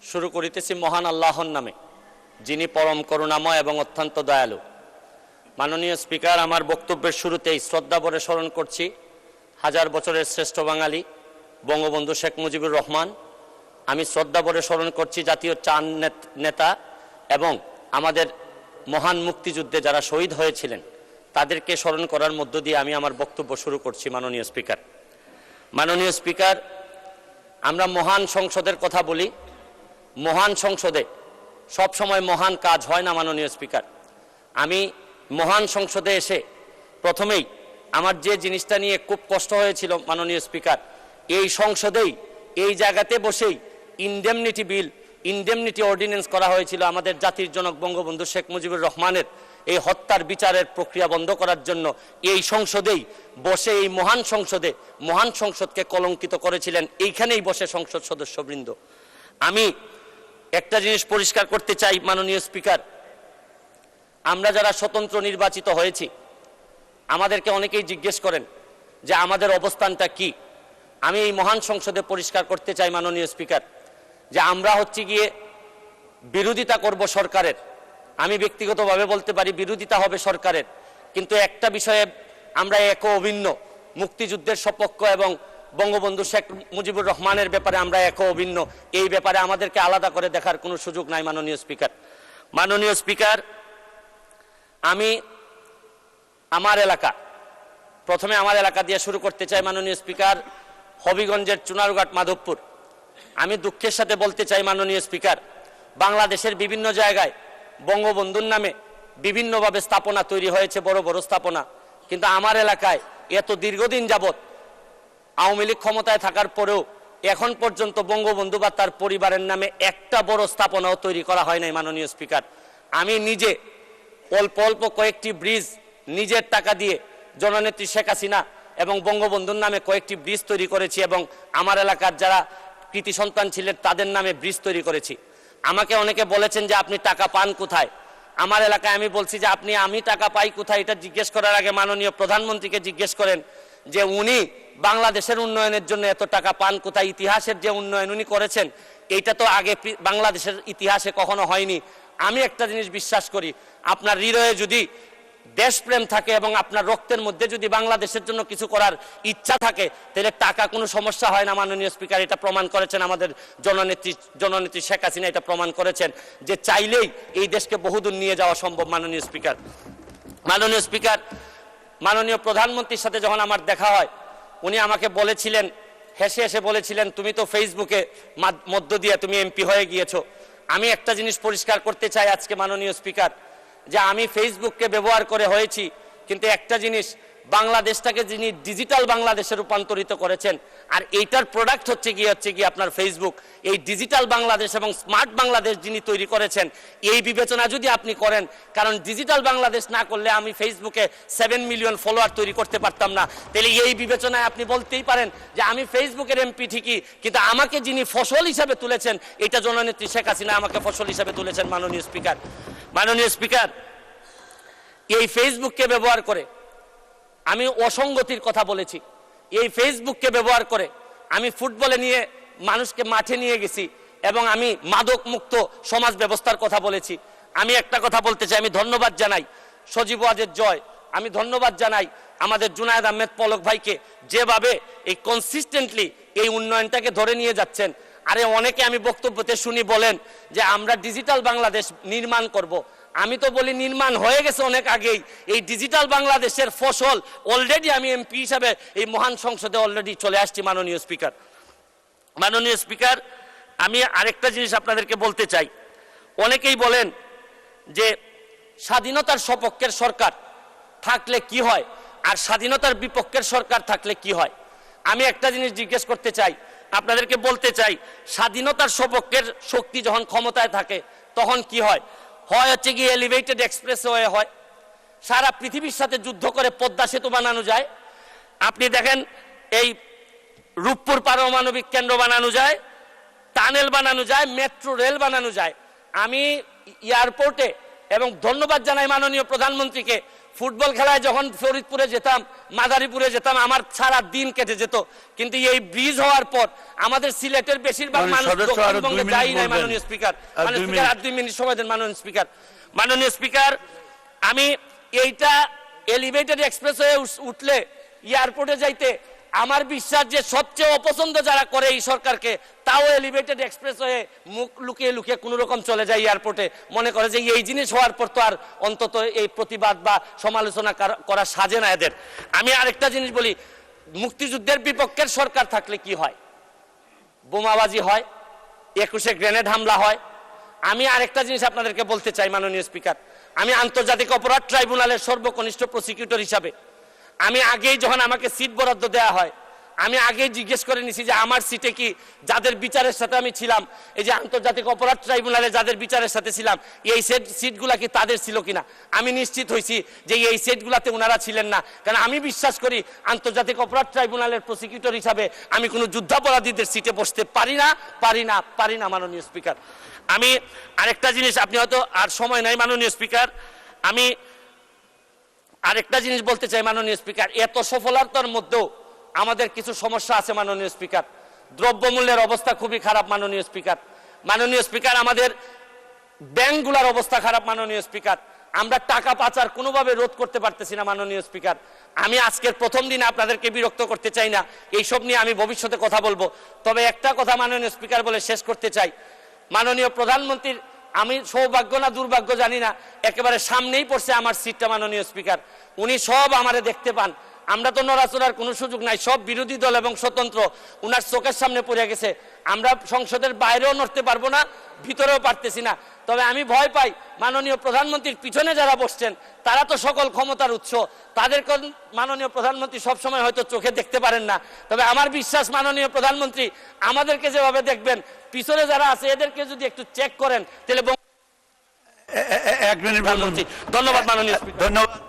শুরু করিতেছি মহান আল্লাহর নামে, যিনি পরম করুণাময় এবং অত্যন্ত দয়ালু। মাননীয় স্পিকার, আমার বক্তব্যের শুরুতেই শ্রদ্ধা ভরে স্মরণ করছি হাজার বছরের শ্রেষ্ঠ বাঙালি বঙ্গবন্ধু শেখ মুজিবুর রহমান। আমি শ্রদ্ধা ভরে স্মরণ করছি জাতীয় চার নেতা এবং আমাদের মহান মুক্তিযুদ্ধে যারা শহীদ হয়েছিলেন তাদেরকে স্মরণ করার মধ্য দিয়ে আমি আমার বক্তব্য শুরু করছি। মাননীয় স্পিকার, আমরা মহান সংসদের কথা বলি। মহান সংসদে সব সময় মহান কাজ হয় না। মাননীয় স্পিকার, আমি মহান সংসদে এসে প্রথমেই আমার যে জিনিসটা নিয়ে খুব কষ্ট হয়েছিল মাননীয় স্পিকার, এই সংসদেই এই জায়গাতে বসেই ইনডেমনিটি অর্ডিন্যান্স করা হয়েছিল আমাদের জাতির জনক বঙ্গবন্ধু শেখ মুজিবুর রহমানের এই হত্যার বিচারের প্রক্রিয়া বন্ধ করার জন্য। এই সংসদেই বসে, এই মহান সংসদকে কলঙ্কিত করেছিলেন এইখানেই বসে সংসদ সদস্যবৃন্দ। আমি একটা জিনিস পরিষ্কার করতে চাই মাননীয় স্পিকার, আমরা যারা স্বতন্ত্র নির্বাচিত হয়েছি আমাদেরকে অনেকেই জিজ্ঞেস করেন যে আমাদের অবস্থানটা কি। আমি এই মহান সংসদে পরিষ্কার করতে চাই মাননীয় স্পিকার যে আমরা গিয়ে বিরোধিতা করব সরকারের। আমি ব্যক্তিগতভাবে বলতে পারি বিরোধিতা হবে সরকারের, কিন্তু একটা বিষয়ে আমরা একও অভিন্ন, মুক্তিযুদ্ধের সপক্ষ এবং বঙ্গবন্ধু শেখ মুজিবুর রহমানের ব্যাপারে আমরা একও অভিন্ন। এই ব্যাপারে আমাদেরকে আলাদা করে দেখার কোনো সুযোগ নাই মাননীয় স্পিকার, আমি প্রথমে আমার এলাকা দিয়ে শুরু করতে চাই মাননীয় স্পিকার, হবিগঞ্জের চুনারুঘাট মাধবপুর। আমি দুঃখের সাথে বলতে চাই মাননীয় স্পিকার, বাংলাদেশের বিভিন্ন জায়গায় বঙ্গবন্ধুর নামে বিভিন্নভাবে স্থাপনা তৈরি হয়েছে, বড় বড় স্থাপনা, কিন্তু আমার এলাকায় এত দীর্ঘদিন যাবৎ আওয়ামী লীগ ক্ষমতায় থাকার পরেও এখন পর্যন্ত বঙ্গবন্ধু বা তার পরিবারের নামে একটা বড় স্থাপনাও তৈরি করা হয় নাই মাননীয় স্পিকার। আমি নিজে অল্প কয়েকটি ব্রিজ নিজের টাকা দিয়ে জননেত্রী শেখ হাসিনা এবং বঙ্গবন্ধুর নামে কয়েকটি ব্রিজ তৈরি করেছি এবং আমার এলাকার যারা কৃতি সন্তান ছিলেন তাদের নামে ব্রিজ তৈরি করেছি। আমাকে অনেকে বলেছেন যে আপনি টাকা পান কোথায়। আমার এলাকায় আমি বলছি যে আমি টাকা পাই কোথায় এটা জিজ্ঞেস করার আগে মাননীয় প্রধানমন্ত্রীকে জিজ্ঞেস করেন যে উনি বাংলাদেশের উন্নয়নের জন্য এত টাকা পান কোথায়। ইতিহাসের যে উন্নয়ন উনি করেছেন এইটা তো আগে বাংলাদেশের ইতিহাসে কখনো হয়নি। আমি একটা জিনিস বিশ্বাস করি, আপনার হৃদয়ে যদি দেশপ্রেম থাকে এবং আপনার রক্তের মধ্যে যদি বাংলাদেশের জন্য কিছু করার ইচ্ছা থাকে তাহলে টাকা কোনো সমস্যা হয় না মাননীয় স্পিকার। এটা প্রমাণ করেছেন আমাদের জননেত্রী শেখ হাসিনা, এটা প্রমাণ করেছেন যে চাইলেই এই দেশকে বহুদূর নিয়ে যাওয়া সম্ভব মাননীয় স্পিকার, মাননীয় প্রধানমন্ত্রীর সাথে যখন আমার দেখা হয় উনি আমাকে বলেছিলেন, হেসে বলেছিলেন, তুমি তো ফেসবুকে মধ্য দিয়ে তুমি এমপি হয়ে গিয়েছো। আমি একটা জিনিস পরিষ্কার করতে চাই আজকে মাননীয় স্পিকার, যে আমি ফেসবুককে ব্যবহার করে হয়েছি, কিন্তু একটা জিনিস, বাংলাদেশটাকে যিনি ডিজিটাল বাংলাদেশে রূপান্তরিত করেছেন আর এইটার প্রোডাক্ট হচ্ছে গিয়ে আপনার ফেসবুক। এই ডিজিটাল বাংলাদেশ এবং স্মার্ট বাংলাদেশ যিনি তৈরি করেছেন এই বিবেচনা যদি আপনি করেন, কারণ ডিজিটাল বাংলাদেশ না করলে আমি ফেসবুকে 7 মিলিয়ন ফলোয়ার তৈরি করতে পারতাম না, তাহলে এই বিবেচনায় আপনি বলতেই পারেন যে আমি ফেসবুকের এমপি ঠিকই, কিন্তু আমাকে যিনি ফসল হিসাবে তুলেছেন এটা জননেত্রী শেখ হাসিনা আমাকে ফসল হিসাবে তুলেছেন মাননীয় স্পিকার, এই ফেসবুককে ব্যবহার করে আমি অসঙ্গতির কথা বলেছি। এই ফেসবুককে ব্যবহার করে আমি ফুটবলে নিয়ে মানুষকে মাঠে নিয়ে গেছি এবং আমি মাদক মুক্ত সমাজ ব্যবস্থার কথা বলেছি। আমি একটা কথা বলতে চাই, আমি ধন্যবাদ জানাই সজীব ওয়াজেদ জয়, আমি ধন্যবাদ জানাই আমাদের জুনায়েদ আহমেদ পলক ভাইকে, যেভাবে এই কনসিস্টেন্টলি এই উন্নয়নটাকে ধরে নিয়ে যাচ্ছেন। আরে অনেকে আমি বক্তব্যতে শুনি বলেন যে আমরা ডিজিটাল বাংলাদেশ নির্মাণ করব। আমি তো বলি নির্মাণ হয়ে গেছে অনেক আগেই। এই ডিজিটাল বাংলাদেশের ফসল অলরেডি আমি এমপি হিসাবে এই মহান সংসদে অলরেডি চলে আসছি মাননীয় স্পিকার, আমি আরেকটা জিনিস আপনাদেরকে বলতে চাই। অনেকেই বলেন যে স্বাধীনতার সপক্ষের সরকার থাকলে কি হয় আর স্বাধীনতার বিপক্ষের সরকার থাকলে কি হয়। আমি একটা জিনিস জিজ্ঞেস করতে চাই, আপনাদেরকে বলতে চাই, স্বাধীনতার সপক্ষের শক্তি যখন ক্ষমতায় থাকে তখন কি হয় হচ্ছে গিয়ে এলিভেটেড এক্সপ্রেসওয়ে হয়, সারা পৃথিবীর সাথে যুদ্ধ করে পদ্মা সেতু বানানো যায়। আপনি দেখেন এই রূপপুর পারমাণবিক কেন্দ্র বানানো যায়, টানেল বানানো যায়, মেট্রো রেল বানানো যায়। আমি এয়ারপোর্টে এবং ধন্যবাদ জানাই মাননীয় প্রধানমন্ত্রীকে, ফুটবল খেলায় যখন ফরিদপুরে যেতাম, মাদারীপুরে যেতাম, আমার সারা দিন কেটে যেত। কিন্তু এই ব্রিজ হওয়ার পর আমাদের সিলেটের বেশিরভাগ মানুষ দক্ষিণবঙ্গে যাই নাই। মাননীয় স্পিকার, আর 2 মিনিট সময় দেন। মাননীয় স্পিকার, আমি এইটা এলিভেটেড এক্সপ্রেসওয়ে উঠলে এয়ারপোর্টে যাইতে আমার বিশ্বাস যে সবচেয়ে অপছন্দ যারা করে এই সরকারকে, তাও এলিভেটেড এক্সপ্রেসওয়ে মুখ লুকিয়ে লুকিয়ে কোনো রকম চলে যায় এয়ারপোর্টে, মনে করে যে এই জিনিস হওয়ার পর তো আর অন্তত এই প্রতিবাদ বা সমালোচনা করা সাজে না এদের। আমি আরেকটা জিনিস বলি, মুক্তিযুদ্ধের বিপক্ষের সরকার থাকলে কি হয়? বোমাবাজি হয়, 21-এ গ্রেনেড হামলা হয়। আমি আরেকটা জিনিস আপনাদেরকে বলতে চাই মাননীয় স্পিকার, আমি আন্তর্জাতিক অপরাধ ট্রাইব্যুনালের সর্বকনিষ্ঠ প্রসিকিউটর হিসাবে আমি আগেই যখন আমাকে সিট বরাদ্দ দেওয়া হয়, আমি আগেই জিজ্ঞেস করে নিছি যে আমার সিটে কি যাদের বিচারের সাথে আমি ছিলাম, এই যে আন্তর্জাতিক অপরাধ ট্রাইব্যুনালে যাদের বিচারের সাথে ছিলাম, এই সিটগুলা কি তাদের ছিল কিনা। আমি নিশ্চিত হয়েছি যে এই সিটগুলাতে ওনারা ছিলেন না, কারণ আমি বিশ্বাস করি আন্তর্জাতিক অপরাধ ট্রাইব্যুনালের প্রসিকিউটর হিসাবে আমি কোনো যুদ্ধাপরাধীদের সিটে বসতে পারি না মাননীয় স্পিকার। আমি আরেকটা জিনিস, আপনি হয়তো আর সময় নাই মাননীয় স্পিকার, আমি আরেকটা জিনিস বলতে চাই মাননীয় স্পিকার, এত সফলতার মধ্যেও আমাদের কিছু সমস্যা আছে মাননীয় স্পিকার। দ্রব্যমূল্যের অবস্থা খুবই খারাপ মাননীয় স্পিকার। আমাদের ব্যাংকগুলোর অবস্থা খারাপ মাননীয় স্পিকার। আমরা টাকা পাচার কোনোভাবে রোধ করতে পারতেছি না মাননীয় স্পিকার। আমি আজকের প্রথম দিনে আপনাদেরকে বিরক্ত করতে চাই না, এইসব নিয়ে আমি ভবিষ্যতে কথা বলবো। তবে একটা কথা মাননীয় স্পিকার বলে শেষ করতে চাই, মাননীয় প্রধানমন্ত্রীর, আমি সৌভাগ্য না দুর্ভাগ্য জানি না, একেবারে সামনেই পড়ছে আমার সিটটা মাননীয় স্পিকার। উনি সব আমারে দেখতে পান, আমরা তো নড়াচড়ার কোনো সুযোগ নাই, সব বিরোধী দল এবং স্বতন্ত্র উনার চোখের সামনে পড়ে গেছে। আমরা সংসদের বাইরেও নড়তে পারবো না, ভিতরেও পারতেছি না। তবে আমি ভয় পাই মাননীয় প্রধানমন্ত্রীর পিছনে যারা বসছেন তারা তো সকল ক্ষমতার উৎস, তাদেরকে মাননীয় প্রধানমন্ত্রী সবসময় হয়তো চোখে দেখতে পারেন না। তবে আমার বিশ্বাস মাননীয় প্রধানমন্ত্রী আমাদেরকে যেভাবে দেখবেন, পিছনে যারা আছে এদেরকে যদি একটু চেক করেন তাহলে। 1 মিনিট। ধন্যবাদ মাননীয় স্পিকার। ধন্যবাদ।